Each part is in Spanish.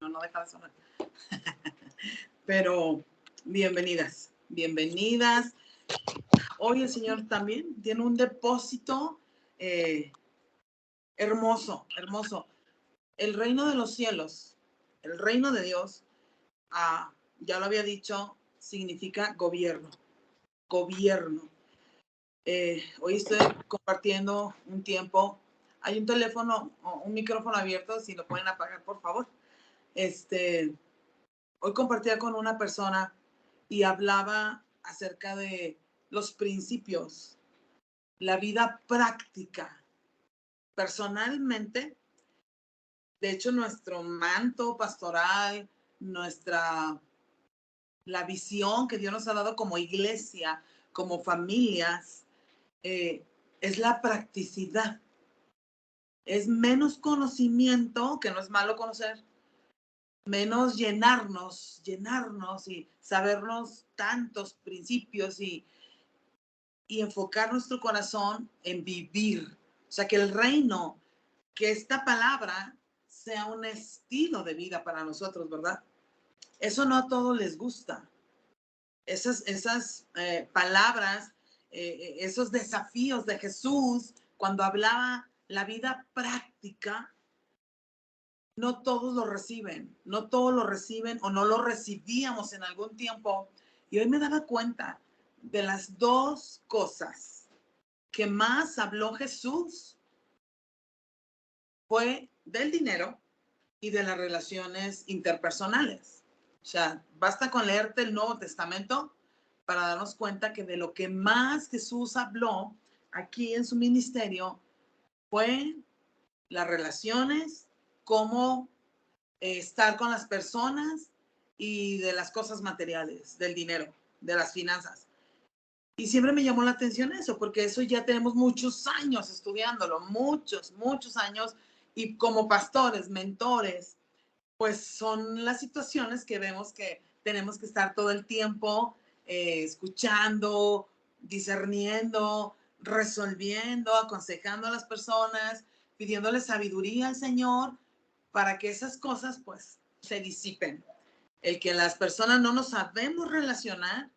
no deja de sonar. Pero bienvenidas, bienvenidas. Hoy el Señor también tiene un depósito hermoso, hermoso. El reino de los cielos, el reino de Dios, ya lo había dicho, significa gobierno, gobierno. Hoy estoy compartiendo un tiempo. Hay un teléfono, un micrófono abierto, si lo pueden apagar, por favor. Hoy compartía con una persona y hablaba acerca de los principios, la vida práctica. Personalmente, de hecho, nuestro manto pastoral, la visión que Dios nos ha dado como iglesia, como familias, es la practicidad. Es menos conocimiento, que no es malo conocer, menos llenarnos y sabernos tantos principios y enfocar nuestro corazón en vivir. O sea, que el reino, que esta palabra sea un estilo de vida para nosotros, ¿verdad? Eso no a todos les gusta. Esas palabras, esos desafíos de Jesús, cuando hablaba la vida práctica, no todos lo reciben, no todos lo reciben o no lo recibíamos en algún tiempo. Y hoy me daba cuenta de las dos cosas que más habló Jesús, fue del dinero y de las relaciones interpersonales. O sea, basta con leerte el Nuevo Testamento para darnos cuenta que de lo que más Jesús habló aquí en su ministerio fue las relaciones, cómo estar con las personas y de las cosas materiales, del dinero, de las finanzas. Y siempre me llamó la atención eso, porque eso ya tenemos muchos años estudiándolo, muchos años, y como pastores, mentores, pues son las situaciones que vemos que tenemos que estar todo el tiempo escuchando, discerniendo, resolviendo, aconsejando a las personas, pidiéndole sabiduría al Señor para que esas cosas pues se disipen. El que las personas no nos sabemos relacionar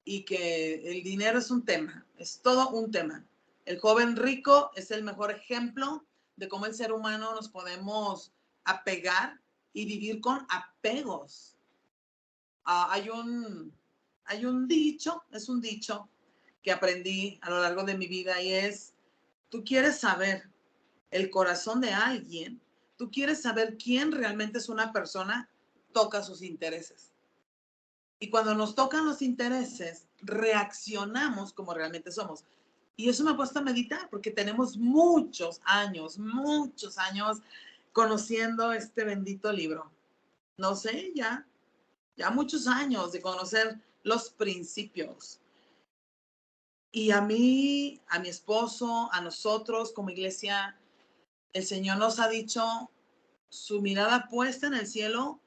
y que el dinero es un tema, es todo un tema. El joven rico es el mejor ejemplo de cómo el ser humano nos podemos apegar y vivir con apegos. Hay un dicho, es un dicho que aprendí a lo largo de mi vida y es, tú quieres saber el corazón de alguien, tú quieres saber quién realmente es una persona, toca sus intereses. Y cuando nos tocan los intereses, reaccionamos como realmente somos. Y eso me ha puesto a meditar porque tenemos muchos años conociendo este bendito libro. No sé, ya muchos años de conocer los principios. Y a mí, a mi esposo, a nosotros como iglesia, el Señor nos ha dicho su mirada puesta en el cielo,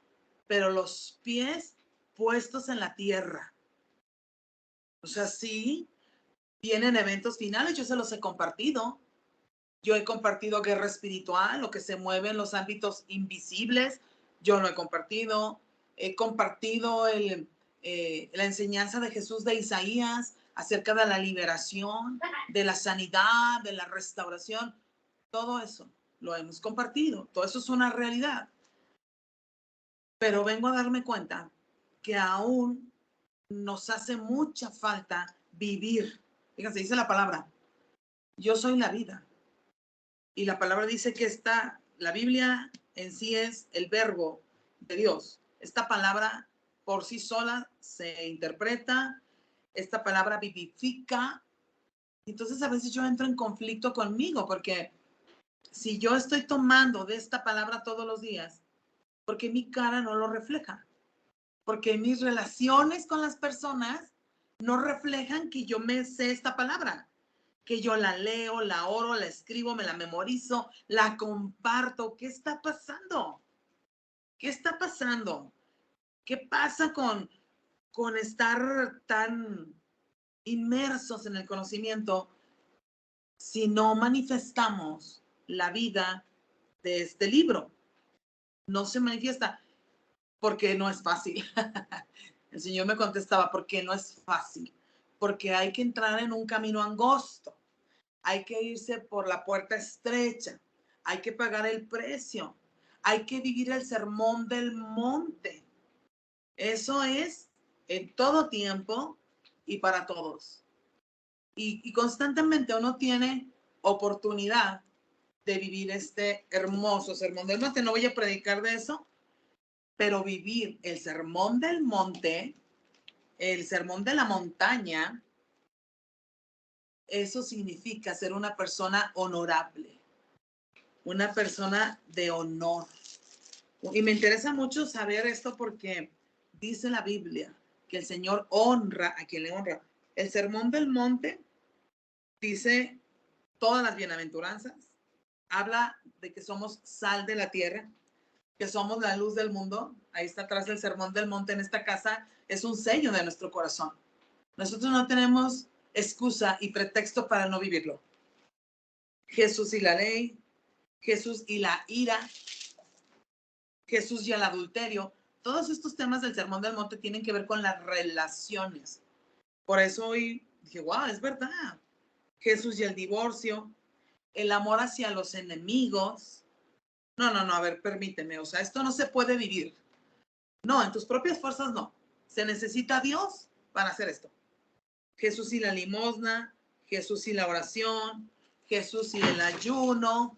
pero los pies puestos en la tierra. O sea, sí, vienen eventos finales, yo se los he compartido. Yo he compartido guerra espiritual, lo que se mueve en los ámbitos invisibles, yo lo he compartido. He compartido la enseñanza de Jesús de Isaías acerca de la liberación, de la sanidad, de la restauración. Todo eso lo hemos compartido, todo eso es una realidad. Pero vengo a darme cuenta que aún nos hace mucha falta vivir. Fíjense, dice la palabra, yo soy la vida. Y la palabra dice que la Biblia en sí es el verbo de Dios. Esta palabra por sí sola se interpreta, esta palabra vivifica. Entonces a veces yo entro en conflicto conmigo porque si yo estoy tomando de esta palabra todos los días, porque mi cara no lo refleja, porque mis relaciones con las personas no reflejan que yo me sé esta palabra, que yo la leo, la oro, la escribo, me la memorizo, la comparto. ¿Qué está pasando? ¿Qué está pasando? ¿Qué pasa con estar tan inmersos en el conocimiento si no manifestamos la vida de este libro? No se manifiesta. porque no es fácil. El Señor me contestaba, porque no es fácil, porque hay que entrar en un camino angosto, hay que irse por la puerta estrecha, hay que pagar el precio, hay que vivir el sermón del monte. Eso es en todo tiempo y para todos. Y constantemente uno tiene oportunidad de vivir este hermoso sermón del monte. No voy a predicar de eso, pero vivir el sermón del monte, el sermón de la montaña, eso significa ser una persona honorable, una persona de honor. Y me interesa mucho saber esto porque dice la Biblia que el Señor honra a quien le honra. El sermón del monte dice todas las bienaventuranzas, habla de que somos sal de la tierra, que somos la luz del mundo. Ahí está atrás el sermón del monte en esta casa, es un sello de nuestro corazón. Nosotros no tenemos excusa y pretexto para no vivirlo. Jesús y la ley, Jesús y la ira, Jesús y el adulterio. Todos estos temas del sermón del monte tienen que ver con las relaciones. Por eso hoy dije, wow, es verdad. Jesús y el divorcio, el amor hacia los enemigos. No, a ver, permíteme, o sea, esto no se puede vivir. No, en tus propias fuerzas no. Se necesita Dios para hacer esto. Jesús y la limosna, Jesús y la oración, Jesús y el ayuno,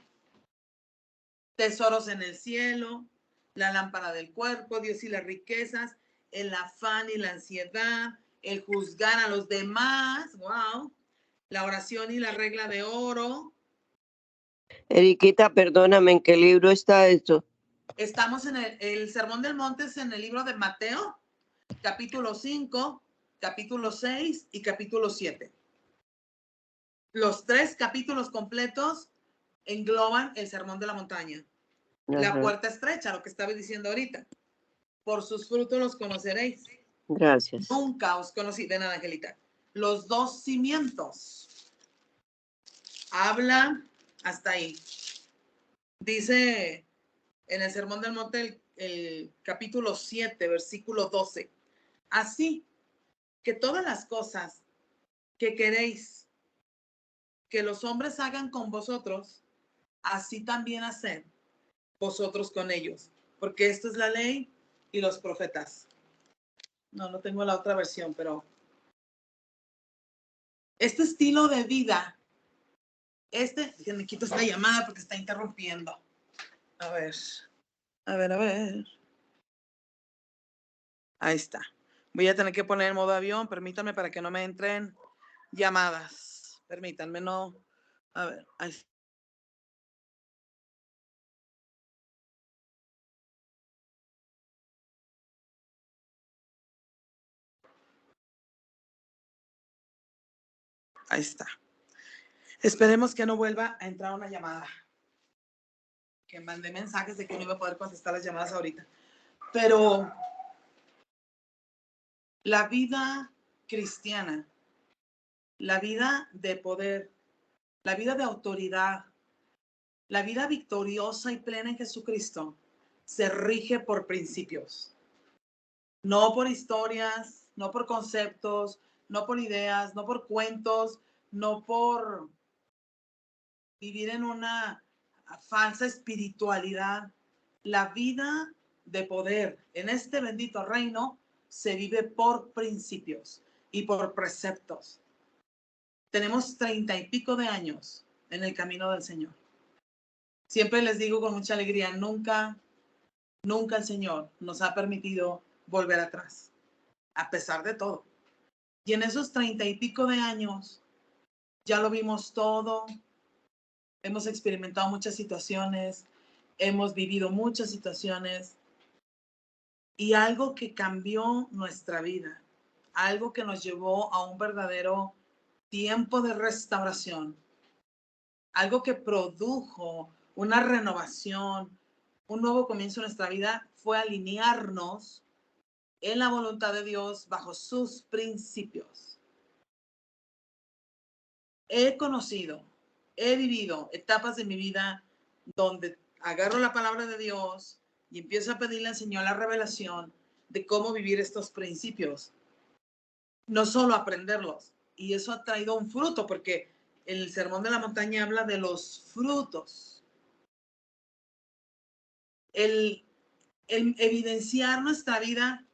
tesoros en el cielo, la lámpara del cuerpo, Dios y las riquezas, el afán y la ansiedad, el juzgar a los demás, wow, la oración y la regla de oro. Eriquita, perdóname, ¿en qué libro está esto? Estamos en el Sermón del Monte, es en el libro de Mateo, capítulo 5, capítulo 6 y capítulo 7. Los 3 capítulos completos engloban el Sermón de la Montaña. Ajá. La puerta estrecha, lo que estaba diciendo ahorita. Por sus frutos los conoceréis. Gracias. Nunca os conocí. De nada, Angelita. Los 2 cimientos. Habla hasta ahí. Dice en el Sermón del Monte, el capítulo 7, versículo 12. Así que todas las cosas que queréis que los hombres hagan con vosotros, así también haced vosotros con ellos. Porque esto es la ley y los profetas. No tengo la otra versión, pero este estilo de vida, que me quito esta llamada porque está interrumpiendo. A ver. Ahí está. Voy a tener que poner en modo avión, permítanme para que no me entren llamadas. Permítanme, no. A ver, ahí está. Ahí está. Esperemos que no vuelva a entrar una llamada. Que mandé mensajes de que no iba a poder contestar las llamadas ahorita. Pero la vida cristiana, la vida de poder, la vida de autoridad, la vida victoriosa y plena en Jesucristo se rige por principios. No por historias, no por conceptos, no por ideas, no por cuentos, no por vivir en una falsa espiritualidad. La vida de poder en este bendito reino se vive por principios y por preceptos. Tenemos 30 y pico de años en el camino del Señor. Siempre les digo con mucha alegría, nunca el Señor nos ha permitido volver atrás, a pesar de todo. Y en esos 30 y pico de años ya lo vimos todo, hemos experimentado muchas situaciones, hemos vivido muchas situaciones y algo que cambió nuestra vida, algo que nos llevó a un verdadero tiempo de restauración, algo que produjo una renovación, un nuevo comienzo en nuestra vida, fue alinearnos en la voluntad de Dios bajo sus principios. He conocido, he vivido etapas de mi vida donde agarro la palabra de Dios y empiezo a pedirle al Señor la revelación de cómo vivir estos principios, no solo aprenderlos. Y eso ha traído un fruto, porque el Sermón de la Montaña habla de los frutos. El evidenciar nuestra vida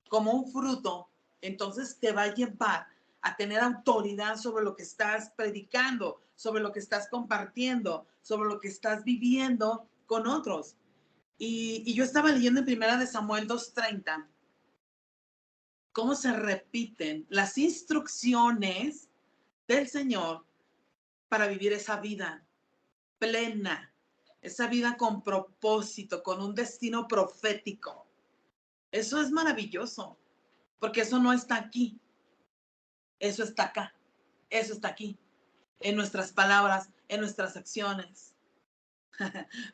como un fruto, entonces te va a llevar a tener autoridad sobre lo que estás predicando, sobre lo que estás compartiendo, sobre lo que estás viviendo con otros. Y yo estaba leyendo en Primera de Samuel 2:30 cómo se repiten las instrucciones del Señor para vivir esa vida plena, esa vida con propósito, con un destino profético. Eso es maravilloso, porque eso no está aquí, eso está acá, eso está aquí, en nuestras palabras, en nuestras acciones.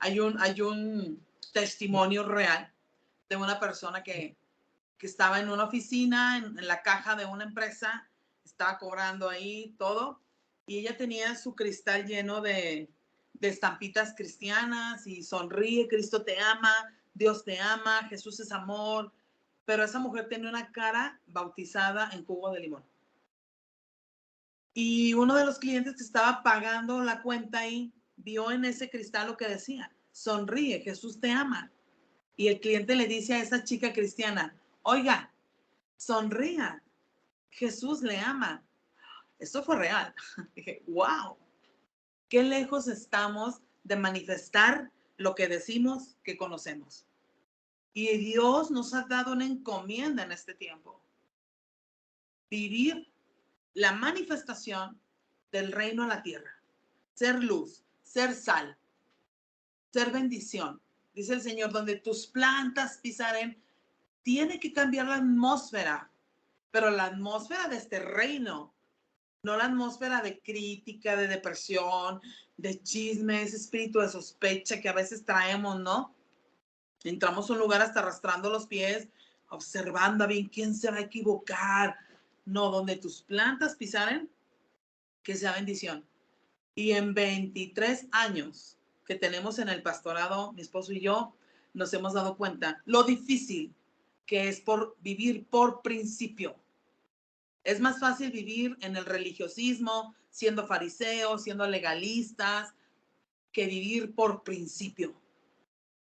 Hay un testimonio real de una persona que estaba en una oficina, en la caja de una empresa, estaba cobrando ahí todo, y ella tenía su cristal lleno de estampitas cristianas y sonríe, Cristo te ama, Dios te ama, Jesús es amor, pero esa mujer tenía una cara bautizada en jugo de limón. Y uno de los clientes que estaba pagando la cuenta ahí vio en ese cristal lo que decía, sonríe, Jesús te ama. Y el cliente le dice a esa chica cristiana, oiga, sonría, Jesús le ama. Esto fue real. Dije, wow, qué lejos estamos de manifestar lo que decimos que conocemos. Y Dios nos ha dado una encomienda en este tiempo. Vivir la manifestación del reino a la tierra. Ser luz, ser sal, ser bendición. Dice el Señor, donde tus plantas pisaren, tiene que cambiar la atmósfera, pero la atmósfera de este reino, no la atmósfera de crítica, de depresión, de chisme, ese espíritu de sospecha que a veces traemos, ¿no? Entramos a un lugar hasta arrastrando los pies, observando a bien quién se va a equivocar. No, donde tus plantas pisaren, que sea bendición. Y en 23 años que tenemos en el pastorado, mi esposo y yo, nos hemos dado cuenta lo difícil que es por vivir por principio. Es más fácil vivir en el religiosismo, siendo fariseos, siendo legalistas, que vivir por principio.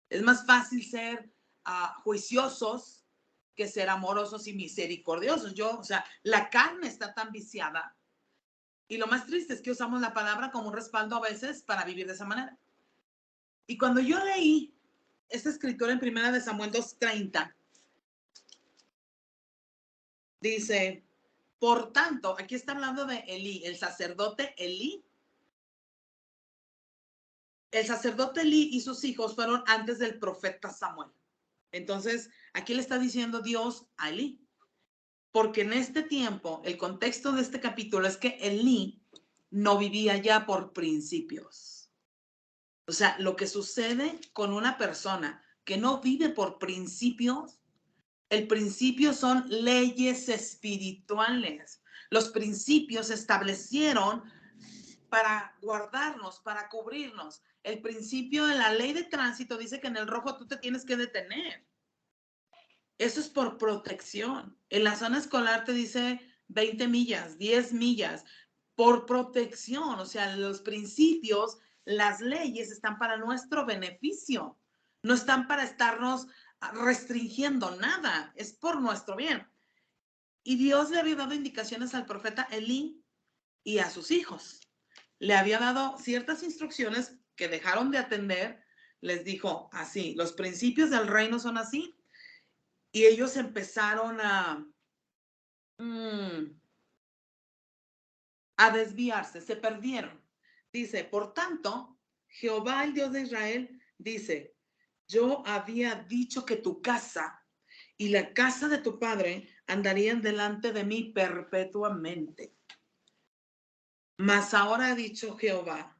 Es más fácil ser juiciosos que ser amorosos y misericordiosos. O sea, la carne está tan viciada. Y lo más triste es que usamos la palabra como un respaldo a veces para vivir de esa manera. Y cuando yo leí esta escritura en Primera de Samuel 2:30, dice, por tanto, aquí está hablando de Elí, el sacerdote Elí. El sacerdote Elí y sus hijos fueron antes del profeta Samuel. Entonces, aquí le está diciendo Dios a Elí. Porque en este tiempo, el contexto de este capítulo es que Elí no vivía ya por principios. O sea, lo que sucede con una persona que no vive por principios, el principio son leyes espirituales. Los principios se establecieron para guardarnos, para cubrirnos. El principio de la ley de tránsito dice que en el rojo tú te tienes que detener. Eso es por protección. En la zona escolar te dice 20 millas, 10 millas, por protección. O sea, los principios, las leyes están para nuestro beneficio. No están para estarnos restringiendo nada. Es por nuestro bien. Y Dios le había dado indicaciones al profeta Elí y a sus hijos. Le había dado ciertas instrucciones que dejaron de atender. Les dijo así, los principios del reino son así. Y ellos empezaron a desviarse, se perdieron. Dice, por tanto, Jehová, el Dios de Israel, dice, yo había dicho que tu casa y la casa de tu padre andarían delante de mí perpetuamente. Mas ahora ha dicho Jehová,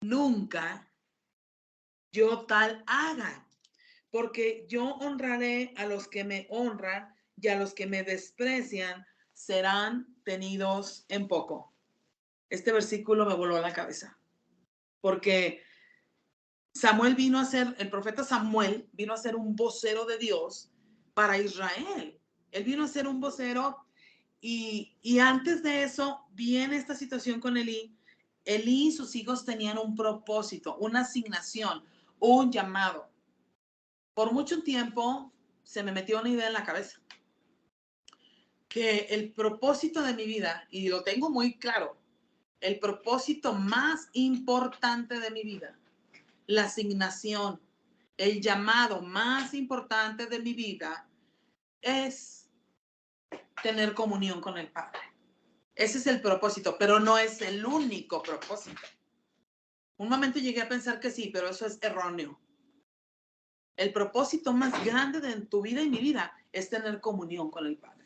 nunca yo tal haga, porque yo honraré a los que me honran y a los que me desprecian serán tenidos en poco. Este versículo me voló la cabeza, porque el profeta Samuel vino a ser un vocero de Dios para Israel. Él vino a ser un vocero y antes de eso viene esta situación con Elí. Elí y sus hijos tenían un propósito, una asignación, un llamado. Por mucho tiempo se me metió una idea en la cabeza, que el propósito de mi vida, y lo tengo muy claro, el propósito más importante de mi vida, la asignación, el llamado más importante de mi vida es tener comunión con el Padre. Ese es el propósito, pero no es el único propósito. Un momento llegué a pensar que sí, pero eso es erróneo. El propósito más grande de tu vida y mi vida es tener comunión con el Padre.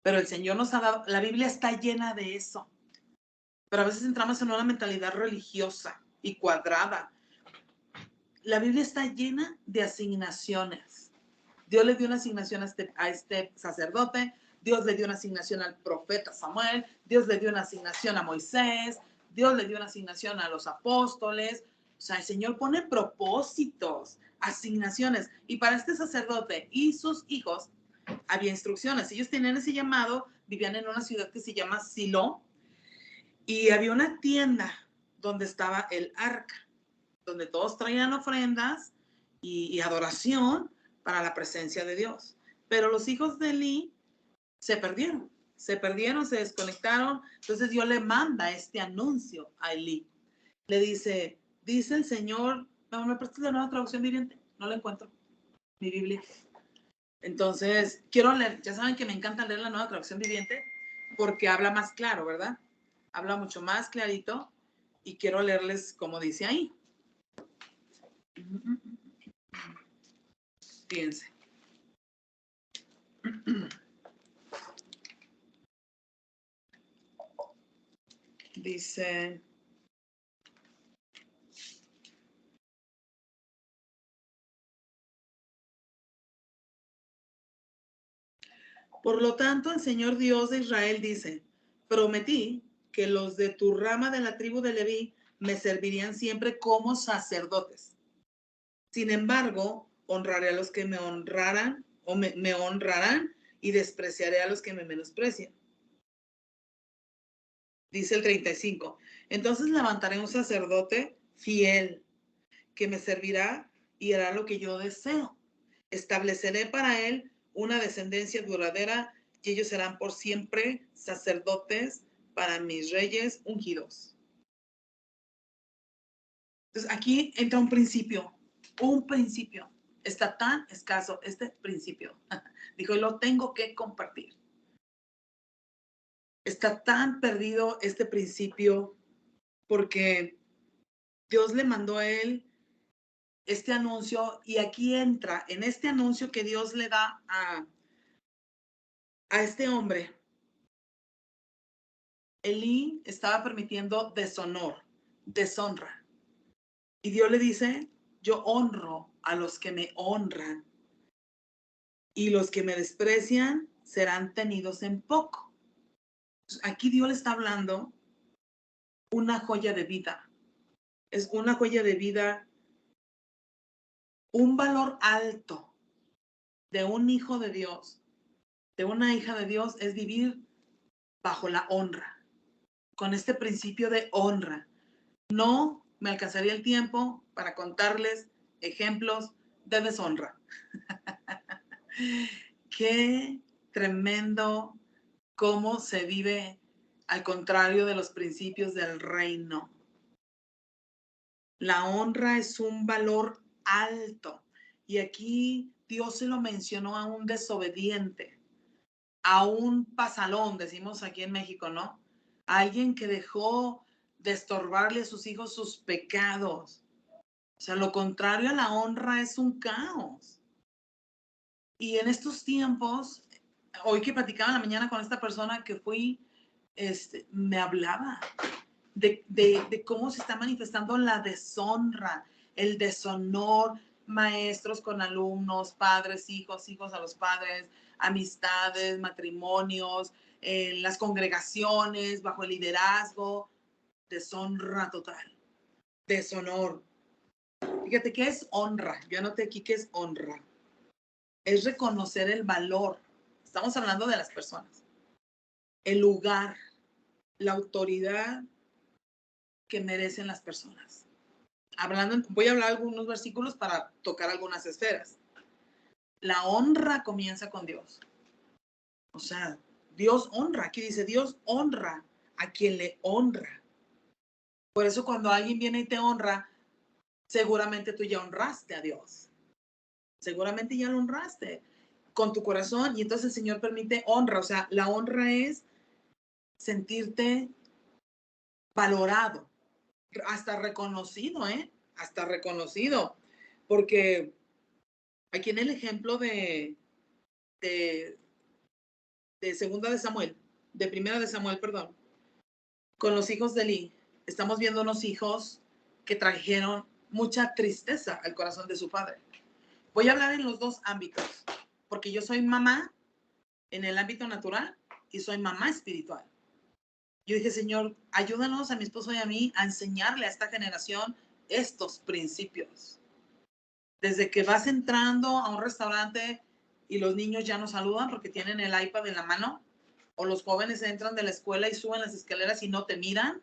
Pero el Señor nos ha dado, la Biblia está llena de eso. Pero a veces entramos en una mentalidad religiosa y cuadrada. La Biblia está llena de asignaciones. Dios le dio una asignación a este sacerdote, Dios le dio una asignación al profeta Samuel, Dios le dio una asignación a Moisés, Dios le dio una asignación a los apóstoles. O sea, el Señor pone propósitos, asignaciones. Y para este sacerdote y sus hijos había instrucciones. Ellos tenían ese llamado, vivían en una ciudad que se llama Silo, y había una tienda donde estaba el arca, donde todos traían ofrendas y adoración para la presencia de Dios. Pero los hijos de Elí se perdieron, se desconectaron. Entonces Dios le manda este anuncio a Elí. Le dice el Señor, no, ¿me prestas la nueva traducción viviente? No la encuentro, mi Biblia. Entonces, quiero leer, ya saben que me encanta leer la nueva traducción viviente porque habla más claro, ¿verdad? Habla mucho más clarito y quiero leerles como dice ahí. Fíjense. Dice, por lo tanto, el Señor Dios de Israel dice, prometí que los de tu rama de la tribu de Leví me servirían siempre como sacerdotes. Sin embargo, honraré a los que me honraran o me honrarán y despreciaré a los que me menosprecian. Dice el 35. Entonces levantaré un sacerdote fiel que me servirá y hará lo que yo deseo. Estableceré para él una descendencia duradera y ellos serán por siempre sacerdotes para mis reyes ungidos. Entonces aquí entra un principio. Está tan escaso este principio. Dijo, lo tengo que compartir. Está tan perdido este principio porque Dios le mandó a él este anuncio y aquí entra en este anuncio que Dios le da a este hombre. Elí estaba permitiendo deshonra. Y Dios le dice, yo honro a los que me honran y los que me desprecian serán tenidos en poco. Aquí Dios le está hablando una joya de vida. Es una joya de vida, un valor alto de un hijo de Dios, de una hija de Dios, es vivir bajo la honra, con este principio de honra. No me alcanzaría el tiempo para contarles ejemplos de deshonra. Qué tremendo cómo se vive al contrario de los principios del reino. La honra es un valor alto y aquí Dios se lo mencionó a un desobediente, a un pasalón, decimos aquí en México, ¿no? A alguien que dejó de estorbarle a sus hijos sus pecados. O sea, lo contrario a la honra es un caos. Y en estos tiempos, hoy que platicaba en la mañana con esta persona que fui, me hablaba de cómo se está manifestando la deshonra, el deshonor, maestros con alumnos, padres, hijos a los padres, amistades, matrimonios, las congregaciones, bajo el liderazgo, deshonra total, deshonor. Fíjate, ¿qué es honra? Yo anoté aquí qué es honra. Es reconocer el valor. Estamos hablando de las personas. El lugar, la autoridad que merecen las personas. Voy a hablar algunos versículos para tocar algunas esferas. La honra comienza con Dios. O sea, Dios honra. Aquí dice, Dios honra a quien le honra. Por eso cuando alguien viene y te honra, seguramente tú ya honraste a Dios. Seguramente ya lo honraste con tu corazón y entonces el Señor permite honra. O sea, la honra es sentirte valorado, hasta reconocido, hasta reconocido. Porque aquí en el ejemplo de segunda de Samuel, de primera de Samuel, perdón, con los hijos de Eli, estamos viendo unos hijos que trajeron mucha tristeza al corazón de su padre. Voy a hablar en los dos ámbitos, porque yo soy mamá en el ámbito natural y soy mamá espiritual. Yo dije, Señor, ayúdanos a mi esposo y a mí a enseñarle a esta generación estos principios. Desde que vas entrando a un restaurante y los niños ya no saludan porque tienen el iPad en la mano, o los jóvenes entran de la escuela y suben las escaleras y no te miran,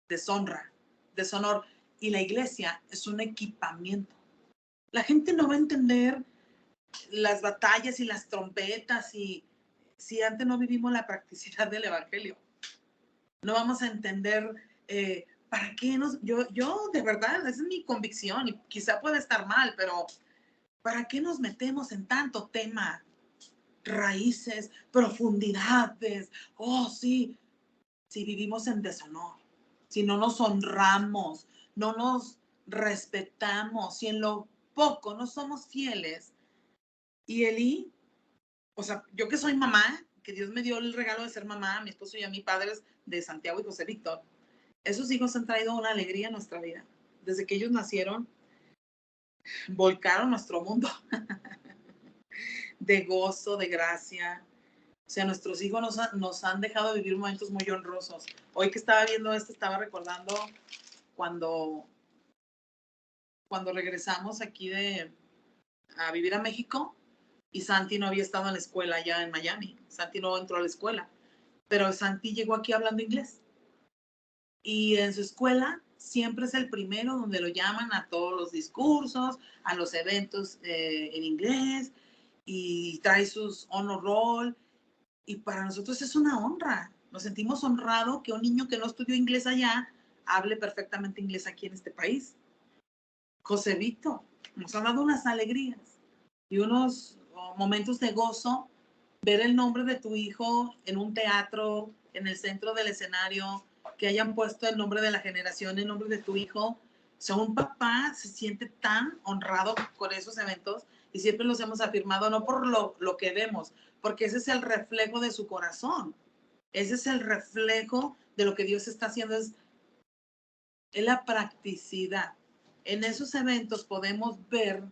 deshonra, deshonor. Y la iglesia es un equipamiento. La gente no va a entender las batallas y las trompetas y si antes no vivimos la practicidad del evangelio. No vamos a entender para qué yo de verdad, esa es mi convicción y quizá pueda estar mal, pero ¿para qué nos metemos en tanto tema? Raíces, profundidades, oh sí, si vivimos en deshonor, si no nos honramos, no nos respetamos, si en lo poco no somos fieles. Y Eli, o sea, yo que soy mamá, que Dios me dio el regalo de ser mamá, mi esposo y a mi padres de Santiago y José Víctor, esos hijos han traído una alegría a nuestra vida. Desde que ellos nacieron, volcaron nuestro mundo de gozo, de gracia. O sea, nuestros hijos nos han dejado vivir momentos muy honrosos. Hoy que estaba viendo esto, estaba recordando cuando regresamos aquí a vivir a México y Santi no había estado en la escuela allá en Miami. Santi no entró a la escuela, pero Santi llegó aquí hablando inglés. Y en su escuela siempre es el primero donde lo llaman a todos los discursos, a los eventos en inglés y trae sus honor roll. Y para nosotros es una honra. Nos sentimos honrados que un niño que no estudió inglés allá hable perfectamente inglés aquí en este país. José Víctor, nos ha dado unas alegrías y unos momentos de gozo. Ver el nombre de tu hijo en un teatro, en el centro del escenario, que hayan puesto el nombre de la generación, el nombre de tu hijo. O sea, un papá se siente tan honrado con esos eventos y siempre los hemos afirmado, no por lo que vemos, porque ese es el reflejo de su corazón. Ese es el reflejo de lo que Dios está haciendo, es la practicidad. En esos eventos podemos ver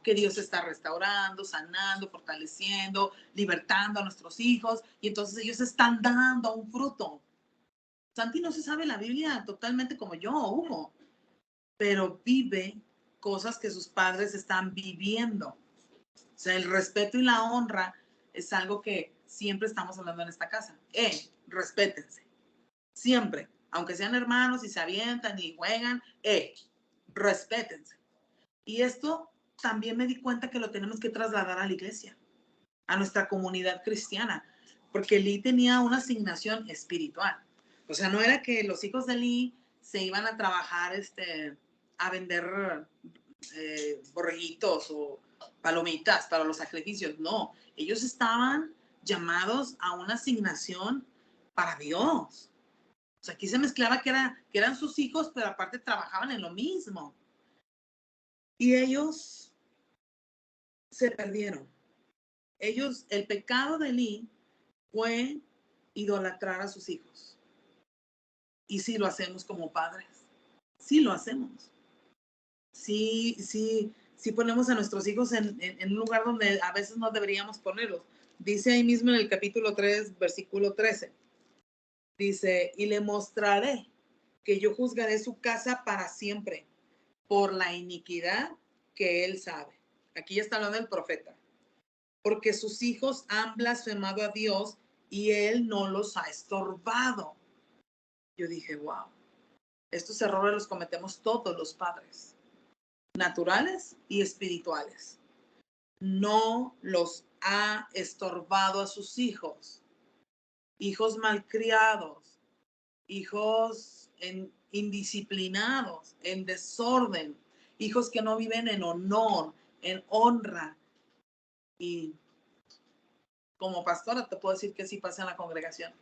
que Dios está restaurando, sanando, fortaleciendo, libertando a nuestros hijos y entonces ellos están dando un fruto. Santi no se sabe la Biblia totalmente como yo, Hugo, pero vive cosas que sus padres están viviendo. O sea, el respeto y la honra es algo que siempre estamos hablando en esta casa. Respétense. Siempre. Aunque sean hermanos y se avientan y juegan, respétense. Y esto también me di cuenta que lo tenemos que trasladar a la iglesia, a nuestra comunidad cristiana, porque Lee tenía una asignación espiritual. O sea, no era que los hijos de Lee se iban a trabajar a vender borreguitos o palomitas para los sacrificios. No, ellos estaban llamados a una asignación para Dios. O sea, aquí se mezclaba que eran sus hijos, pero aparte trabajaban en lo mismo. Y ellos se perdieron. El pecado de Eli fue idolatrar a sus hijos. Y sí lo hacemos como padres. Sí lo hacemos. Sí ponemos a nuestros hijos en un lugar donde a veces no deberíamos ponerlos. Dice ahí mismo en el capítulo 3, versículo 13. Dice, y le mostraré que yo juzgaré su casa para siempre. por la iniquidad que él sabe. Aquí ya está hablando el profeta. Porque sus hijos han blasfemado a Dios y él no los ha estorbado. Yo dije, wow, estos errores los cometemos todos los padres, naturales y espirituales. No los ha estorbado a sus hijos, hijos malcriados, hijos indisciplinados, en desorden, hijos que no viven en honor, en honra. Y como pastora te puedo decir que sí pasa en la congregación.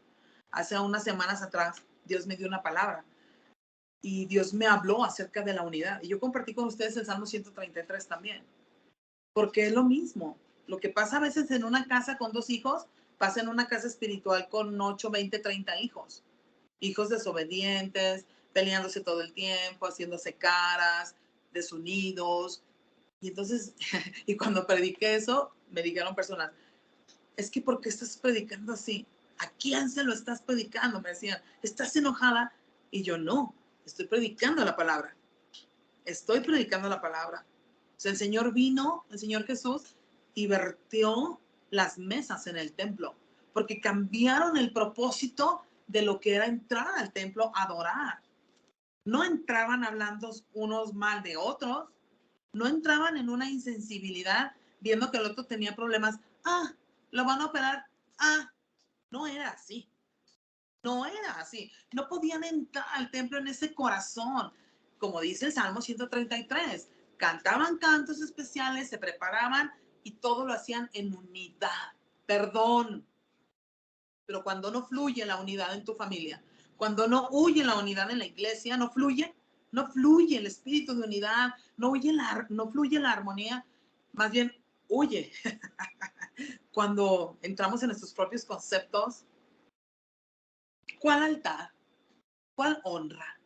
Hace unas semanas atrás Dios me dio una palabra y Dios me habló acerca de la unidad. Y yo compartí con ustedes el Salmo 133 también, porque es lo mismo. Lo que pasa a veces en una casa con 2 hijos, pasa en una casa espiritual con 8, 20, 30 hijos. Hijos desobedientes, peleándose todo el tiempo, haciéndose caras, desunidos. Y entonces, y cuando prediqué eso, me dijeron personas, es que ¿por qué estás predicando así? ¿A quién se lo estás predicando? Me decían, ¿estás enojada? Y yo no, estoy predicando la palabra. Estoy predicando la palabra. O sea, el Señor vino, el Señor Jesús, y vertió las mesas en el templo, porque cambiaron el propósito de lo que era entrar al templo a adorar. No entraban hablando unos mal de otros, no entraban en una insensibilidad viendo que el otro tenía problemas. Ah, lo van a operar. Ah, no era así. No era así. No podían entrar al templo en ese corazón. Como dice el Salmo 133, cantaban cantos especiales, se preparaban y todo lo hacían en unidad. Perdón. Pero cuando no fluye la unidad en tu familia, cuando no huye la unidad en la iglesia, no fluye el espíritu de unidad, no fluye la armonía, más bien huye. Cuando entramos en nuestros propios conceptos, ¿cuál altar? ¿Cuál honra?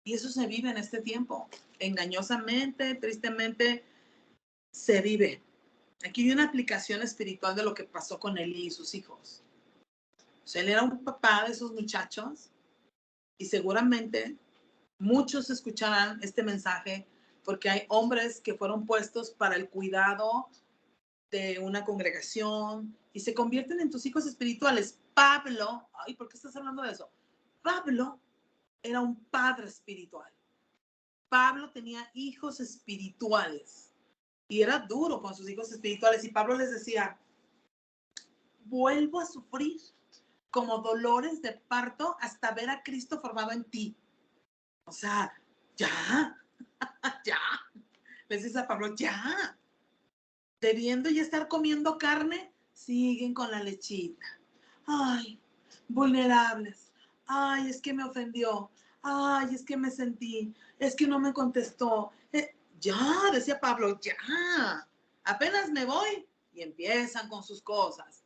Y eso se vive en este tiempo. Engañosamente, tristemente, se vive. Aquí hay una aplicación espiritual de lo que pasó con Eli y sus hijos. O sea, él era un papá de esos muchachos y seguramente muchos escucharán este mensaje porque hay hombres que fueron puestos para el cuidado de una congregación y se convierten en tus hijos espirituales. Pablo, ay, ¿por qué estás hablando de eso? Pablo era un padre espiritual. Pablo tenía hijos espirituales y era duro con sus hijos espirituales y Pablo les decía, vuelvo a sufrir como dolores de parto hasta ver a Cristo formado en ti. O sea, ya, ya. Les dice a Pablo, ya. Debiendo ya estar comiendo carne, siguen con la lechita. Ay, vulnerables. Ay, es que me ofendió. Ay, es que me sentí. Es que no me contestó. Ya, decía Pablo, ya. Apenas me voy y empiezan con sus cosas.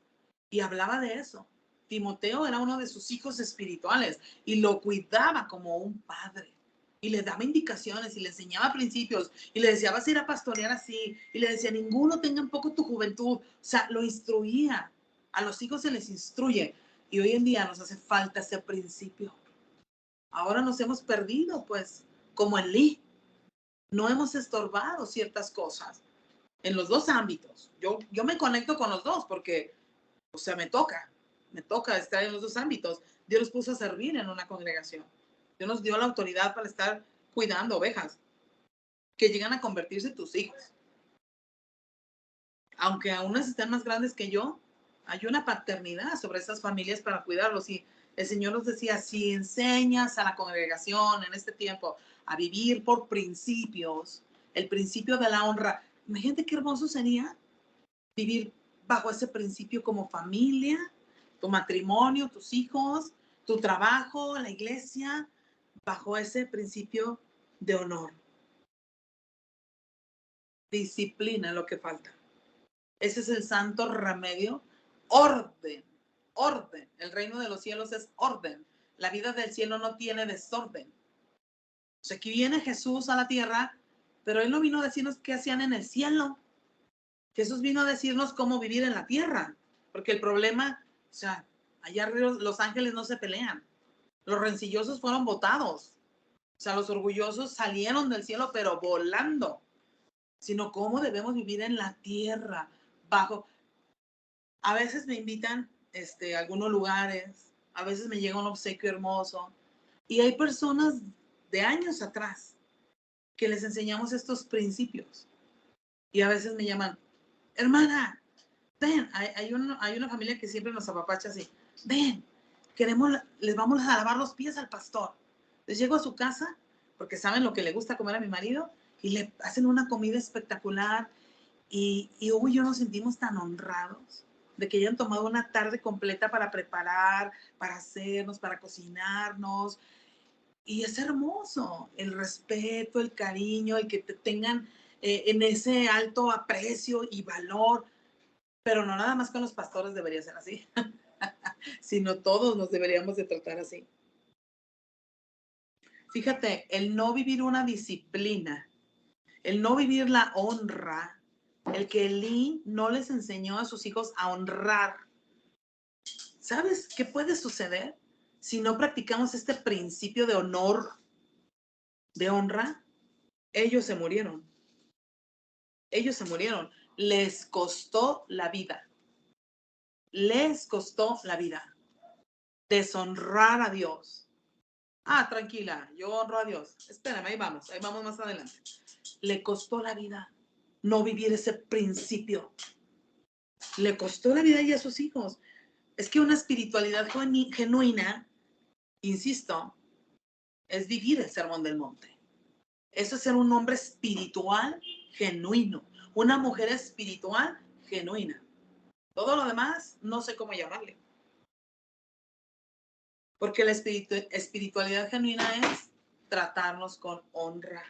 Y hablaba de eso. Timoteo era uno de sus hijos espirituales y lo cuidaba como un padre. Y le daba indicaciones y le enseñaba principios y le decía, vas a ir a pastorear así. Y le decía, ninguno tenga un poco tu juventud. O sea, lo instruía. A los hijos se les instruye. Y hoy en día nos hace falta ese principio. Ahora nos hemos perdido, pues, como en Lee. No hemos estorbado ciertas cosas en los 2 ámbitos. Yo me conecto con los 2 porque, o sea, me toca estar en los 2 ámbitos. Dios los puso a servir en una congregación. Dios nos dio la autoridad para estar cuidando ovejas que llegan a convertirse en tus hijos. Aunque aún estén más grandes que yo, hay una paternidad sobre esas familias para cuidarlos. Y el Señor nos decía, si enseñas a la congregación en este tiempo a vivir por principios, el principio de la honra, imagínate qué hermoso sería vivir bajo ese principio como familia, tu matrimonio, tus hijos, tu trabajo, la iglesia, bajo ese principio de honor. Disciplina es lo que falta. Ese es el santo remedio. Orden, orden. El reino de los cielos es orden. La vida del cielo no tiene desorden. O sea, aquí viene Jesús a la tierra, pero él no vino a decirnos qué hacían en el cielo. Jesús vino a decirnos cómo vivir en la tierra. Porque el problema, o sea, allá arriba los ángeles no se pelean. Los rencillosos fueron botados. O sea, los orgullosos salieron del cielo, pero volando. Sino cómo debemos vivir en la tierra, bajo. A veces me invitan a algunos lugares, a veces me llega un obsequio hermoso, y hay personas de años atrás que les enseñamos estos principios. Y a veces me llaman, hermana, ven, hay una familia que siempre nos apapacha así, ven, les vamos a lavar los pies al pastor. Les llego a su casa, porque saben lo que le gusta comer a mi marido, y le hacen una comida espectacular, y Hugo y yo nos sentimos tan honrados de que hayan tomado una tarde completa para preparar, para hacernos, para cocinarnos. Y es hermoso el respeto, el cariño, el que te tengan en ese alto aprecio y valor. Pero no nada más con los pastores debería ser así, sino todos nos deberíamos de tratar así. Fíjate, el no vivir una disciplina, el no vivir la honra, el que Elí no les enseñó a sus hijos a honrar. ¿Sabes qué puede suceder si no practicamos este principio de honor, de honra? Ellos se murieron. Ellos se murieron. Les costó la vida. Les costó la vida. Deshonrar a Dios. Ah, tranquila, yo honro a Dios. Espérame, ahí vamos más adelante. Le costó la vida no vivir ese principio. Le costó la vida y a sus hijos. Es que una espiritualidad genuina, insisto, es vivir el sermón del monte. Eso es ser un hombre espiritual genuino, una mujer espiritual genuina. Todo lo demás, no sé cómo llamarle. Porque la espiritualidad genuina es tratarnos con honra.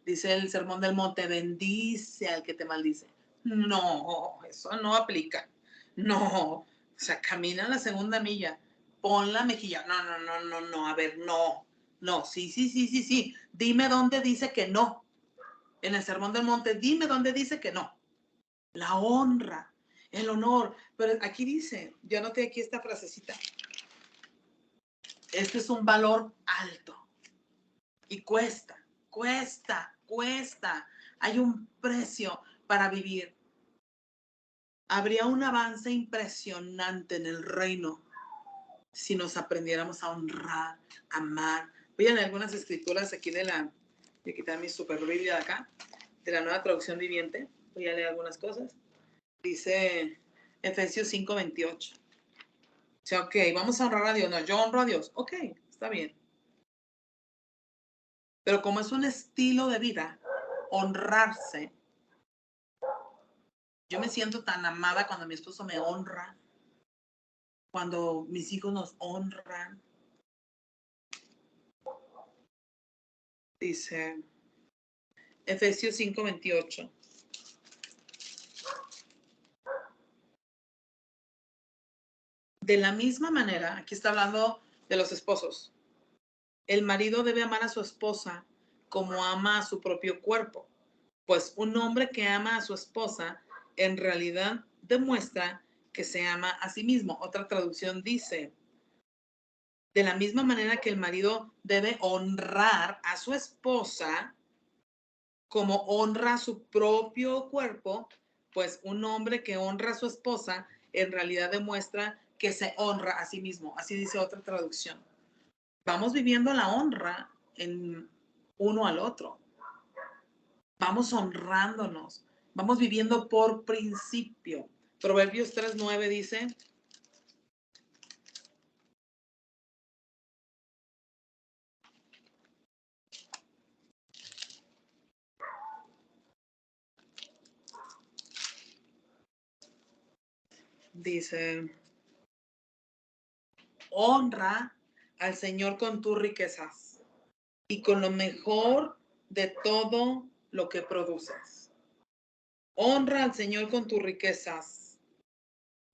Dice el sermón del monte, bendice al que te maldice. No, eso no aplica. No, o sea, camina la segunda milla, pon la mejilla. No, a ver, no. Sí. Dime dónde dice que no. En el sermón del monte, dime dónde dice que no. La honra, el honor. Pero aquí dice, yo anoté aquí esta frasecita. Este es un valor alto. Y cuesta. Hay un precio para vivir. Habría un avance impresionante en el reino si nos aprendiéramos a honrar, a amar. Voy a leer algunas escrituras aquí voy a quitar mi super Biblia de acá, de la Nueva Traducción Viviente. Voy a leer algunas cosas. Dice Efesios 5:28. O sea, ok, vamos a honrar a Dios. No, yo honro a Dios. Ok, está bien. Pero como es un estilo de vida, honrarse, yo me siento tan amada cuando mi esposo me honra, cuando mis hijos nos honran. Dice Efesios 5:28. De la misma manera, aquí está hablando de los esposos. El marido debe amar a su esposa como ama a su propio cuerpo, pues un hombre que ama a su esposa en realidad demuestra que se ama a sí mismo. Otra traducción dice, de la misma manera que el marido debe honrar a su esposa como honra a su propio cuerpo, pues un hombre que honra a su esposa en realidad demuestra que se honra a sí mismo. Así dice otra traducción. Vamos viviendo la honra en uno al otro. Vamos honrándonos. Vamos viviendo por principio. Proverbios 3:9 dice, honra al Señor con tus riquezas y con lo mejor de todo lo que produces. Honra al Señor con tus riquezas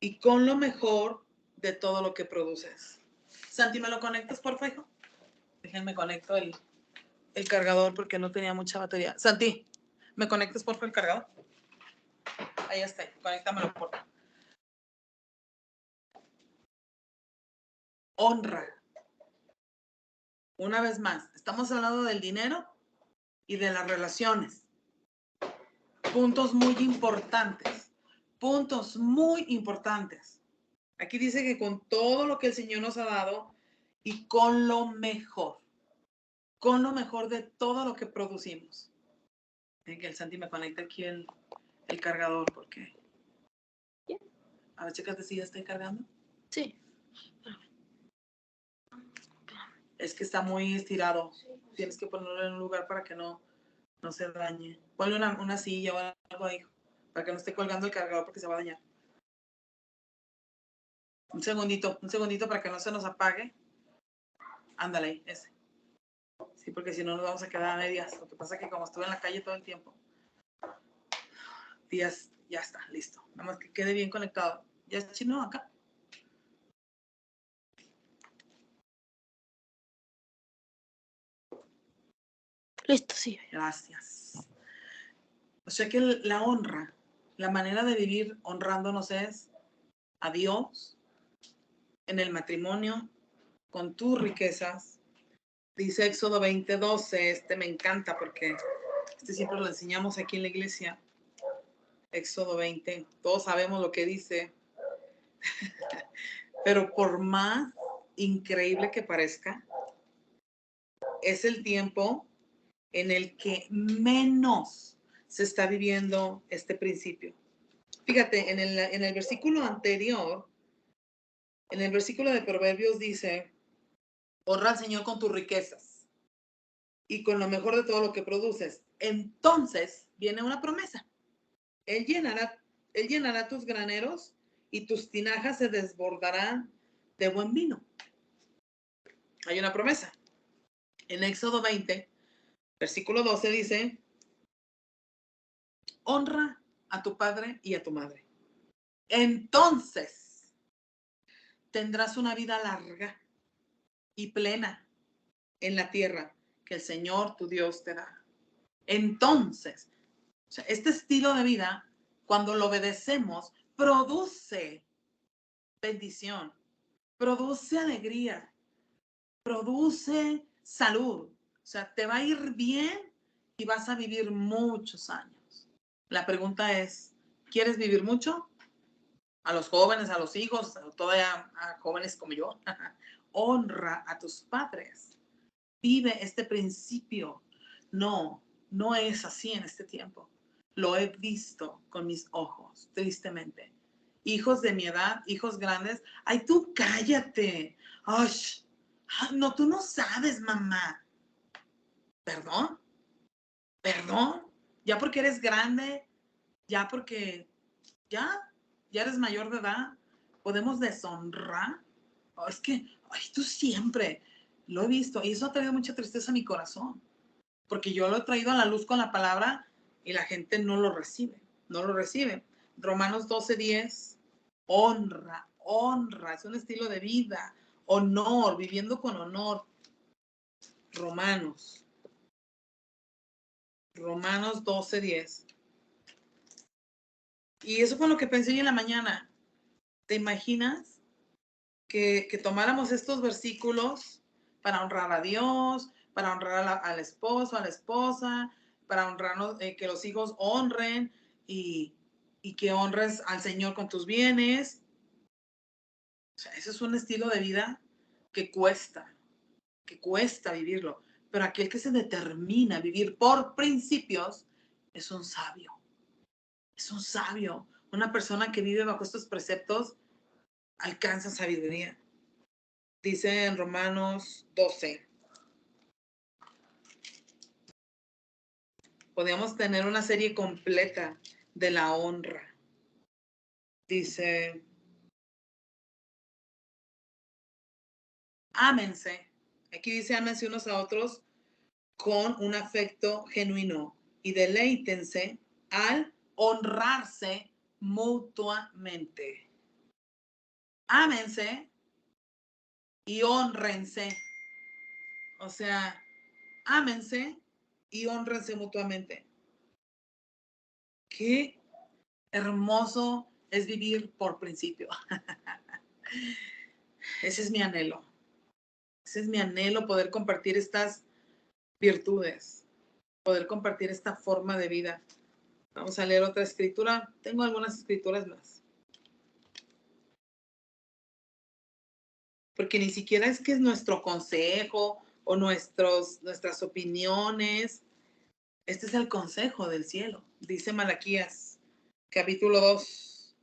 y con lo mejor de todo lo que produces. Santi, ¿me lo conectas, por favor? Déjenme conecto el cargador porque no tenía mucha batería. Santi, ¿me conectas, por favor, el cargador? Ahí está, conéctamelo, por favor. Honra. Una vez más, estamos hablando del dinero y de las relaciones. Puntos muy importantes. Puntos muy importantes. Aquí dice que con todo lo que el Señor nos ha dado y con lo mejor de todo lo que producimos. Que el Santi me conecta aquí el cargador porque... A ver, chécate si ya está cargando. Sí. Es que está muy estirado. Tienes que ponerlo en un lugar para que no se dañe. Ponle una silla o algo ahí para que no esté colgando el cargador porque se va a dañar. Un segundito para que no se nos apague. Ándale ahí, ese. Sí, porque si no nos vamos a quedar a medias. Lo que pasa es que como estuve en la calle todo el tiempo, días, ya está, listo. Nada más que quede bien conectado. ¿Ya es chino acá? Listo, sí. Gracias. O sea que la honra, la manera de vivir honrándonos es a Dios en el matrimonio, con tus riquezas. Dice Éxodo 20:12, me encanta porque siempre lo enseñamos aquí en la iglesia. Éxodo 20, todos sabemos lo que dice, pero por más increíble que parezca, es el tiempo en el que menos se está viviendo este principio. Fíjate, en el versículo anterior, en el versículo de Proverbios dice, honra al Señor con tus riquezas y con lo mejor de todo lo que produces. Entonces viene una promesa. Él llenará tus graneros y tus tinajas se desbordarán de buen vino. Hay una promesa. En Éxodo 20, versículo 12 dice, honra a tu padre y a tu madre. Entonces tendrás una vida larga y plena en la tierra que el Señor tu Dios te da. Entonces, o sea, este estilo de vida, cuando lo obedecemos, produce bendición, produce alegría, produce salud. O sea, te va a ir bien y vas a vivir muchos años. La pregunta es, ¿quieres vivir mucho? A los jóvenes, a los hijos, todavía a jóvenes como yo. Honra a tus padres. Vive este principio. No es así en este tiempo. Lo he visto con mis ojos, tristemente. Hijos de mi edad, hijos grandes. Ay, tú cállate. Ay, no, tú no sabes, mamá. ¿Perdón? ¿Perdón? Ya porque eres grande, ya porque ya eres mayor de edad, podemos deshonrar. Oh, es que, ay, tú siempre lo he visto y eso ha traído mucha tristeza a mi corazón, porque yo lo he traído a la luz con la palabra y la gente no lo recibe, no lo recibe. Romanos 12:10, honra, es un estilo de vida, honor, viviendo con honor. Romanos 12:10. Y eso fue lo que pensé yo en la mañana. ¿Te imaginas que tomáramos estos versículos para honrar a Dios, para honrar al esposo, a la esposa, para honrarnos, que los hijos honren y que honres al Señor con tus bienes? O sea, ese es un estilo de vida que cuesta vivirlo. Pero aquel que se determina a vivir por principios es un sabio. Es un sabio. Una persona que vive bajo estos preceptos alcanza sabiduría. Dice en Romanos 12. Podemos tener una serie completa de la honra. Dice, ámense. Aquí dice, ámense unos a otros con un afecto genuino y deleítense al honrarse mutuamente. Ámense y honrense. O sea, ámense y honrense mutuamente. Qué hermoso es vivir por principio. Ese es mi anhelo. Ese es mi anhelo, poder compartir estas virtudes, poder compartir esta forma de vida. Vamos a leer otra escritura. Tengo algunas escrituras más. Porque ni siquiera es que es nuestro consejo o nuestras opiniones. Este es el consejo del cielo. Dice Malaquías, capítulo 2,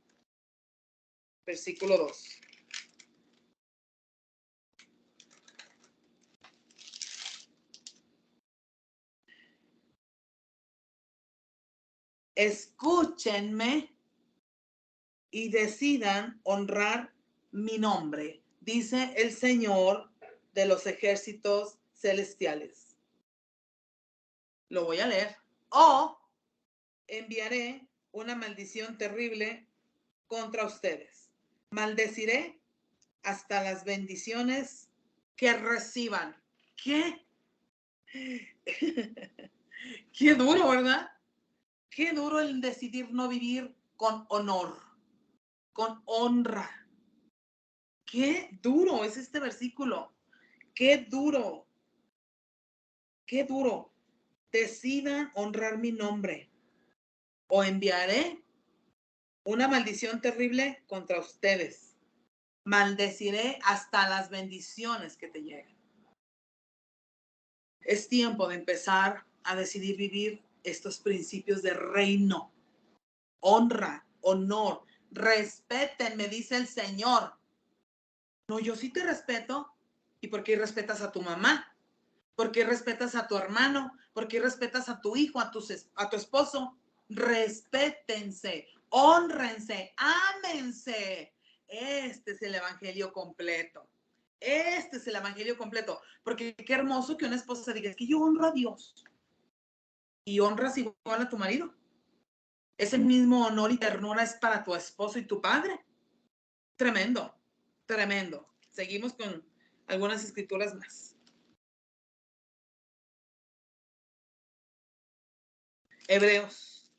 versículo 2. Escúchenme y decidan honrar mi nombre, dice el Señor de los ejércitos celestiales. Lo voy a leer. O enviaré una maldición terrible contra ustedes. Maldeciré hasta las bendiciones que reciban. ¿Qué? Qué duro, ¿verdad? Qué duro el decidir no vivir con honor, con honra. Qué duro es este versículo. Qué duro. Qué duro. Decidan honrar mi nombre o enviaré una maldición terrible contra ustedes. Maldeciré hasta las bendiciones que te lleguen. Es tiempo de empezar a decidir vivir estos principios de reino. Honra, honor, respeten, me dice el Señor. No, yo sí te respeto. ¿Y por qué respetas a tu mamá? ¿Por qué respetas a tu hermano? ¿Por qué respetas a tu hijo, a tu esposo? Respétense, hónrense, ámense. Este es el evangelio completo. Este es el evangelio completo. Porque qué hermoso que una esposa diga, es que yo honro a Dios. Y honras igual a tu marido. Ese mismo honor y ternura es para tu esposo y tu padre. Tremendo, tremendo. Seguimos con algunas escrituras más. Hebreos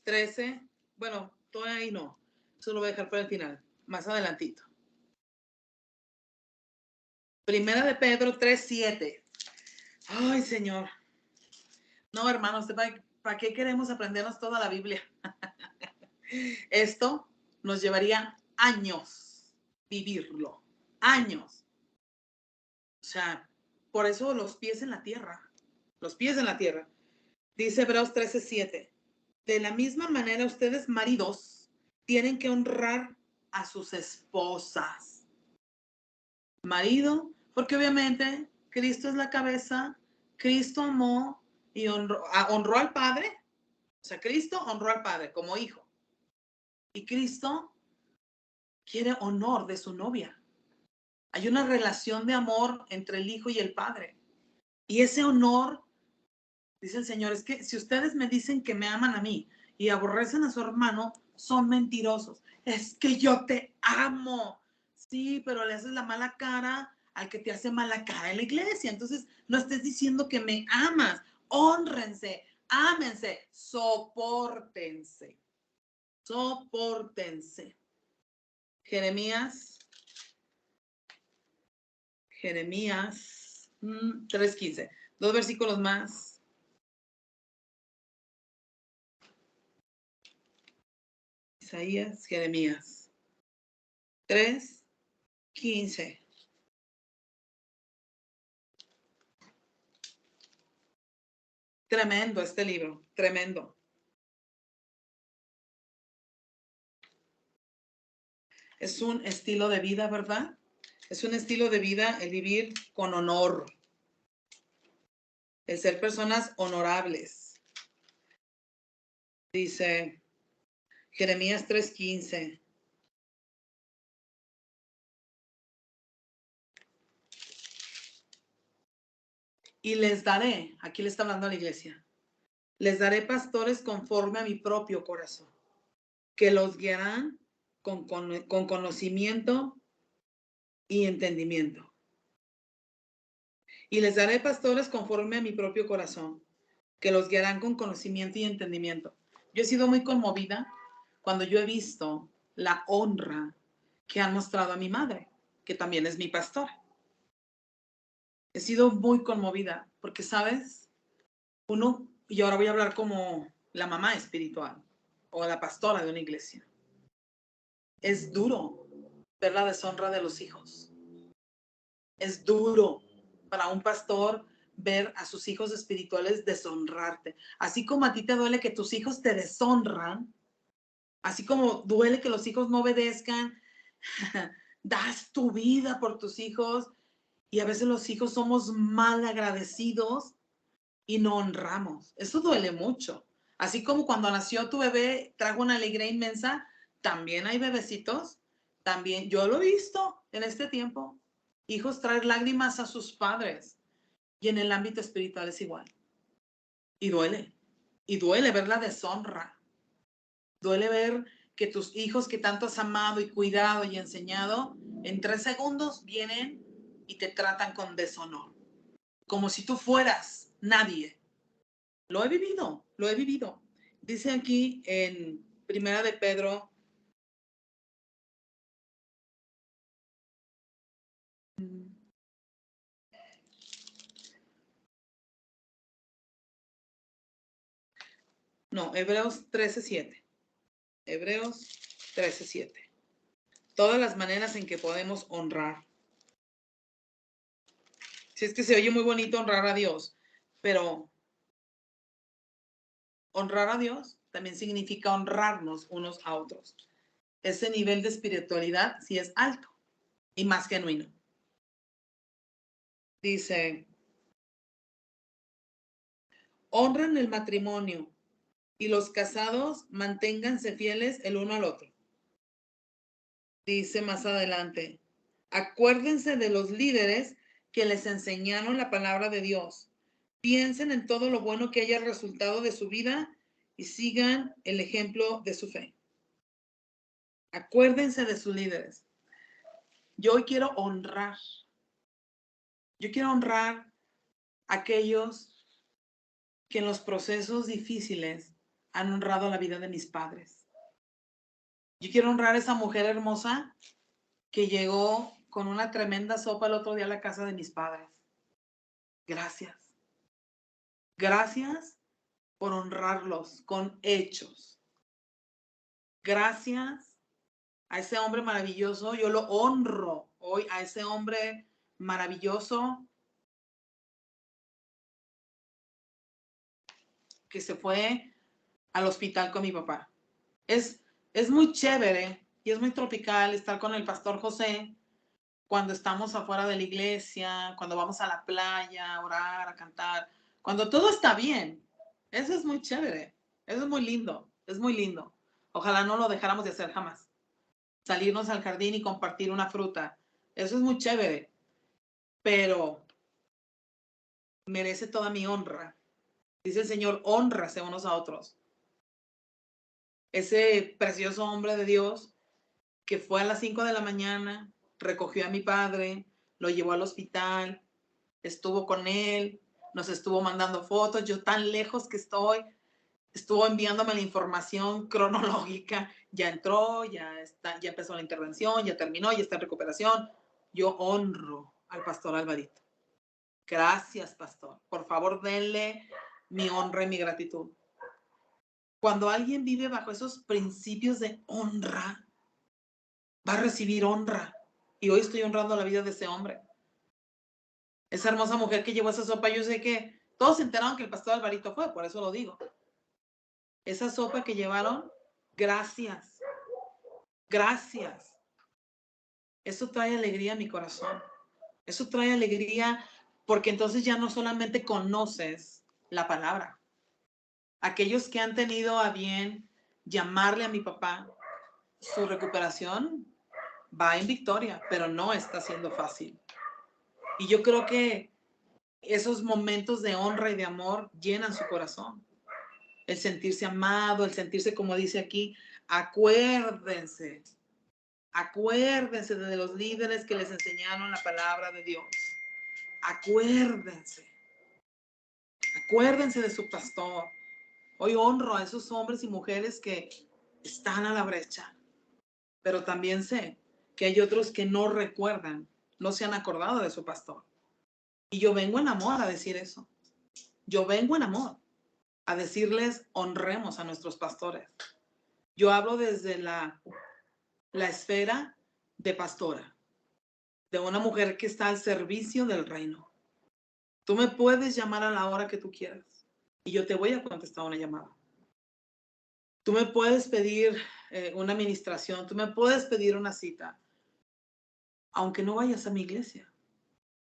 13. Bueno, todavía ahí no. Eso lo voy a dejar para el final. Más adelantito. Primera de Pedro 3:7. Ay, Señor. No, hermanos, ¿para qué queremos aprendernos toda la Biblia? Esto nos llevaría años vivirlo. Años. O sea, por eso los pies en la tierra. Los pies en la tierra. Dice Hebreos 13:7. De la misma manera, ustedes, maridos, tienen que honrar a sus esposas. Marido, porque obviamente Cristo es la cabeza, Cristo amó y honró al Padre. O sea, Cristo honró al Padre como hijo. Y Cristo quiere honor de su novia. Hay una relación de amor entre el hijo y el Padre. Y ese honor, dice el Señor, es que si ustedes me dicen que me aman a mí y aborrecen a su hermano, son mentirosos. Es que yo te amo. Sí, pero le haces la mala cara al que te hace mala cara en la iglesia. Entonces, no estés diciendo que me amas. Hónrense, ámense, sopórtense. Sopórtense. Jeremías 3:15. 2 versículos más. Isaías, Jeremías 3:15. Tremendo este libro, tremendo. Es un estilo de vida, ¿verdad? Es un estilo de vida el vivir con honor, el ser personas honorables. Dice Jeremías 3:15. Y les daré, aquí le está hablando a la iglesia, les daré pastores conforme a mi propio corazón, que los guiarán con conocimiento y entendimiento. Y les daré pastores conforme a mi propio corazón, que los guiarán con conocimiento y entendimiento. Yo he sido muy conmovida cuando yo he visto la honra que han mostrado a mi madre, que también es mi pastora. He sido muy conmovida porque, ¿sabes? Y ahora voy a hablar como la mamá espiritual o la pastora de una iglesia. Es duro ver la deshonra de los hijos. Es duro para un pastor ver a sus hijos espirituales deshonrarte. Así como a ti te duele que tus hijos te deshonran, así como duele que los hijos no obedezcan, das tu vida por tus hijos y a veces los hijos somos mal agradecidos y no honramos. Eso duele mucho. Así como cuando nació tu bebé trajo una alegría inmensa, también hay bebecitos, también yo lo he visto en este tiempo, hijos traer lágrimas a sus padres y en el ámbito espiritual es igual. Y duele ver la deshonra, duele ver que tus hijos que tanto has amado y cuidado y enseñado, en 3 segundos vienen y te tratan con deshonor, como si tú fueras nadie. Lo he vivido, lo he vivido. Dice aquí en Primera de Pedro, no, Hebreos 13:7. Hebreos 13:7. Todas las maneras en que podemos honrar. Si es que se oye muy bonito honrar a Dios, pero honrar a Dios también significa honrarnos unos a otros. Ese nivel de espiritualidad sí es alto y más genuino. Dice, honran el matrimonio y los casados manténganse fieles el uno al otro. Dice más adelante, acuérdense de los líderes que les enseñaron la palabra de Dios. Piensen en todo lo bueno que haya resultado de su vida y sigan el ejemplo de su fe. Acuérdense de sus líderes. Yo hoy quiero honrar. Yo quiero honrar a aquellos que en los procesos difíciles han honrado la vida de mis padres. Yo quiero honrar a esa mujer hermosa que llegó con una tremenda sopa el otro día a la casa de mis padres. Gracias. Gracias por honrarlos con hechos. Gracias a ese hombre maravilloso. Yo lo honro hoy a ese hombre maravilloso que se fue al hospital con mi papá. Es muy chévere y es muy tropical estar con el pastor José cuando estamos afuera de la iglesia, cuando vamos a la playa a orar, a cantar, cuando todo está bien. Eso es muy chévere, eso es muy lindo, es muy lindo. Ojalá no lo dejáramos de hacer jamás. Salirnos al jardín y compartir una fruta, eso es muy chévere, pero merece toda mi honra. Dice el Señor, hónrase unos a otros. Ese precioso hombre de Dios que fue a las 5 de la mañana, recogió a mi padre, lo llevó al hospital, estuvo con él, nos estuvo mandando fotos, yo tan lejos que estoy, estuvo enviándome la información cronológica, ya entró, ya empezó la intervención, ya terminó, ya está en recuperación. Yo honro al pastor Alvarito. Gracias, pastor. Por favor, denle mi honra y mi gratitud. Cuando alguien vive bajo esos principios de honra, va a recibir honra. Y hoy estoy honrando la vida de ese hombre. Esa hermosa mujer que llevó esa sopa, yo sé que todos se enteraron que el pastor Alvarito fue, por eso lo digo. Esa sopa que llevaron, gracias. Gracias. Eso trae alegría a mi corazón. Eso trae alegría porque entonces ya no solamente conoces la palabra. Aquellos que han tenido a bien llamarle a mi papá, su recuperación va en victoria, pero no está siendo fácil. Y yo creo que esos momentos de honra y de amor llenan su corazón. El sentirse amado, el sentirse, como dice aquí, acuérdense de los líderes que les enseñaron la palabra de Dios. Acuérdense de su pastor. Hoy honro a esos hombres y mujeres que están a la brecha, pero también sé que hay otros que no recuerdan, no se han acordado de su pastor. Y yo vengo en amor a decir eso. Yo vengo en amor a decirles, honremos a nuestros pastores. Yo hablo desde la esfera de pastora, de una mujer que está al servicio del reino. Tú me puedes llamar a la hora que tú quieras y yo te voy a contestar una llamada. Tú me puedes pedir una administración, tú me puedes pedir una cita, aunque no vayas a mi iglesia.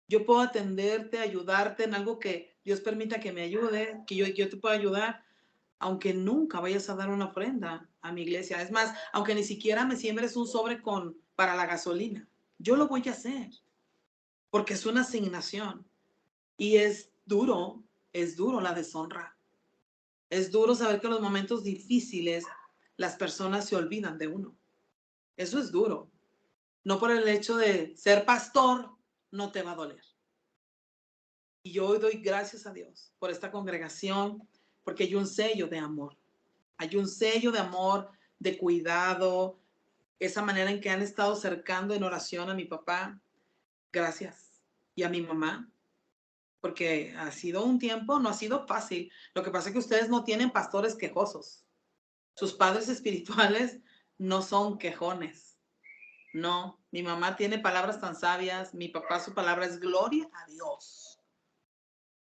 Yo puedo atenderte, ayudarte en algo que Dios permita que me ayude, que yo te pueda ayudar, aunque nunca vayas a dar una ofrenda a mi iglesia. Es más, aunque ni siquiera me siembres un sobre para la gasolina. Yo lo voy a hacer, porque es una asignación. Y es duro la deshonra. Es duro saber que en los momentos difíciles las personas se olvidan de uno. Eso es duro. No por el hecho de ser pastor, no te va a doler. Y yo hoy doy gracias a Dios por esta congregación, porque hay un sello de amor. Hay un sello de amor, de cuidado, esa manera en que han estado acercando en oración a mi papá. Gracias. Y a mi mamá, porque ha sido un tiempo, no ha sido fácil. Lo que pasa es que ustedes no tienen pastores quejosos. Sus padres espirituales no son quejones. No, mi mamá tiene palabras tan sabias, mi papá su palabra es gloria a Dios.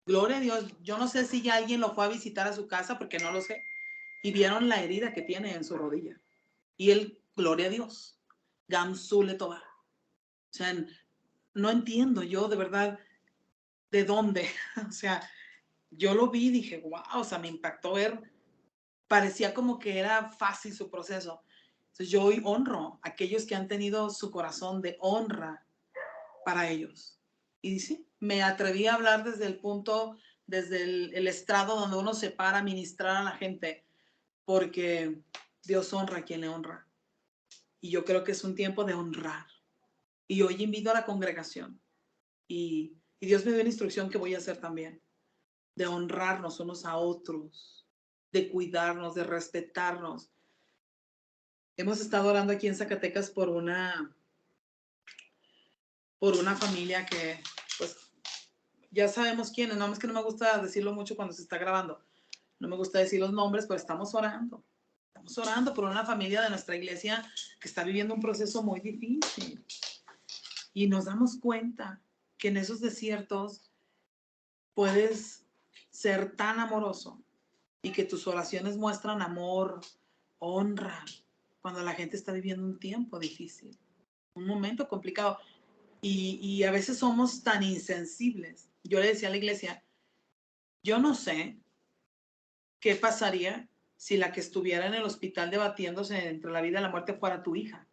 Gloria a Dios. Yo no sé si ya alguien lo fue a visitar a su casa, porque no lo sé, y vieron la herida que tiene en su rodilla. Y él, gloria a Dios, Gamsule Toba. O sea, no entiendo yo de verdad de dónde. O sea, yo lo vi y dije, wow, o sea, me impactó ver, parecía como que era fácil su proceso. Entonces yo hoy honro a aquellos que han tenido su corazón de honra para ellos. Y sí, me atreví a hablar desde el punto, desde el estrado donde uno se para a ministrar a la gente, porque Dios honra a quien le honra. Y yo creo que es un tiempo de honrar. Y hoy invito a la congregación. Y Dios me dio una instrucción que voy a hacer también, de honrarnos unos a otros, de cuidarnos, de respetarnos. Hemos estado orando aquí en Zacatecas por una familia que, pues, ya sabemos quiénes, no es que no me gusta decirlo mucho cuando se está grabando, no me gusta decir los nombres, pero estamos orando por una familia de nuestra iglesia que está viviendo un proceso muy difícil. Y nos damos cuenta que en esos desiertos puedes ser tan amoroso y que tus oraciones muestran amor, honra, cuando la gente está viviendo un tiempo difícil, un momento complicado. Y a veces somos tan insensibles. Yo le decía a la iglesia, yo no sé qué pasaría si la que estuviera en el hospital debatiéndose entre la vida y la muerte fuera tu hija,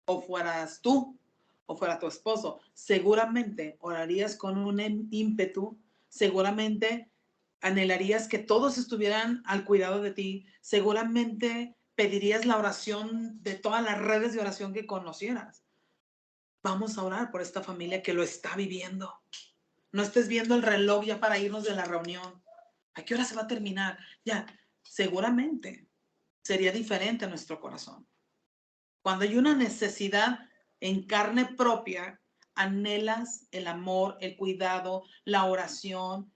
o fueras tú, o fuera tu esposo. Seguramente orarías con un ímpetu, seguramente anhelarías que todos estuvieran al cuidado de ti, seguramente pedirías la oración de todas las redes de oración que conocieras. Vamos a orar por esta familia que lo está viviendo. No estés viendo el reloj ya para irnos de la reunión. ¿A qué hora se va a terminar? Ya, seguramente sería diferente a nuestro corazón. Cuando hay una necesidad en carne propia, anhelas el amor, el cuidado, la oración.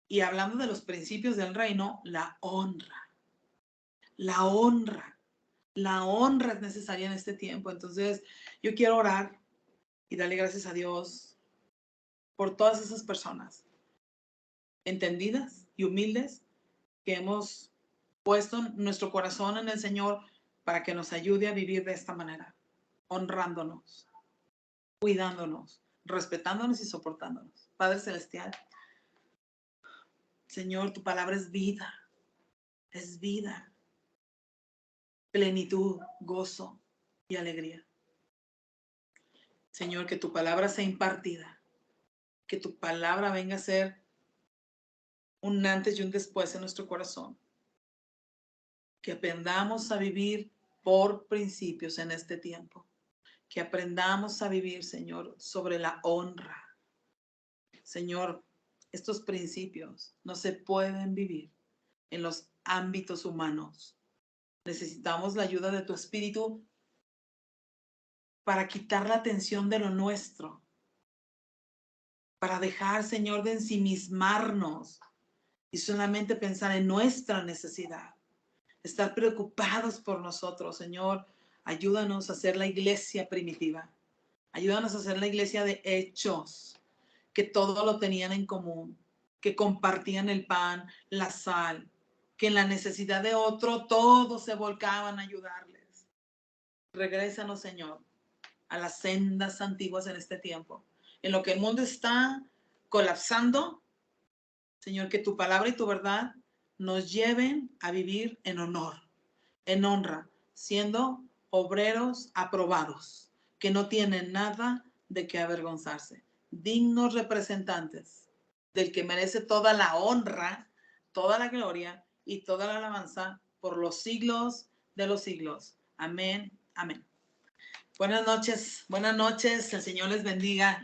Y hablando de los principios del reino, la honra. La honra. La honra es necesaria en este tiempo. Entonces, yo quiero orar y darle gracias a Dios por todas esas personas entendidas y humildes que hemos puesto nuestro corazón en el Señor para que nos ayude a vivir de esta manera, honrándonos, cuidándonos, respetándonos y soportándonos. Padre Celestial, Señor, tu palabra es vida, plenitud, gozo y alegría. Señor, que tu palabra sea impartida, que tu palabra venga a ser un antes y un después en nuestro corazón, que aprendamos a vivir por principios en este tiempo, que aprendamos a vivir, Señor, sobre la honra. Señor, estos principios no se pueden vivir en los ámbitos humanos. Necesitamos la ayuda de tu Espíritu para quitar la atención de lo nuestro para dejar, Señor, de ensimismarnos y solamente pensar en nuestra necesidad. Estar preocupados por nosotros, Señor. Ayúdanos a ser la iglesia primitiva. Ayúdanos a ser la iglesia de hechos, que todo lo tenían en común, que compartían el pan, la sal, que en la necesidad de otro todos se volcaban a ayudarles. Regrésanos, Señor, a las sendas antiguas en este tiempo. En lo que el mundo está colapsando, Señor, que tu palabra y tu verdad nos lleven a vivir en honor, en honra, siendo obreros aprobados, que no tienen nada de qué avergonzarse, dignos representantes del que merece toda la honra, toda la gloria y toda la alabanza por los siglos de los siglos. Amén, amén. Buenas noches, el Señor les bendiga.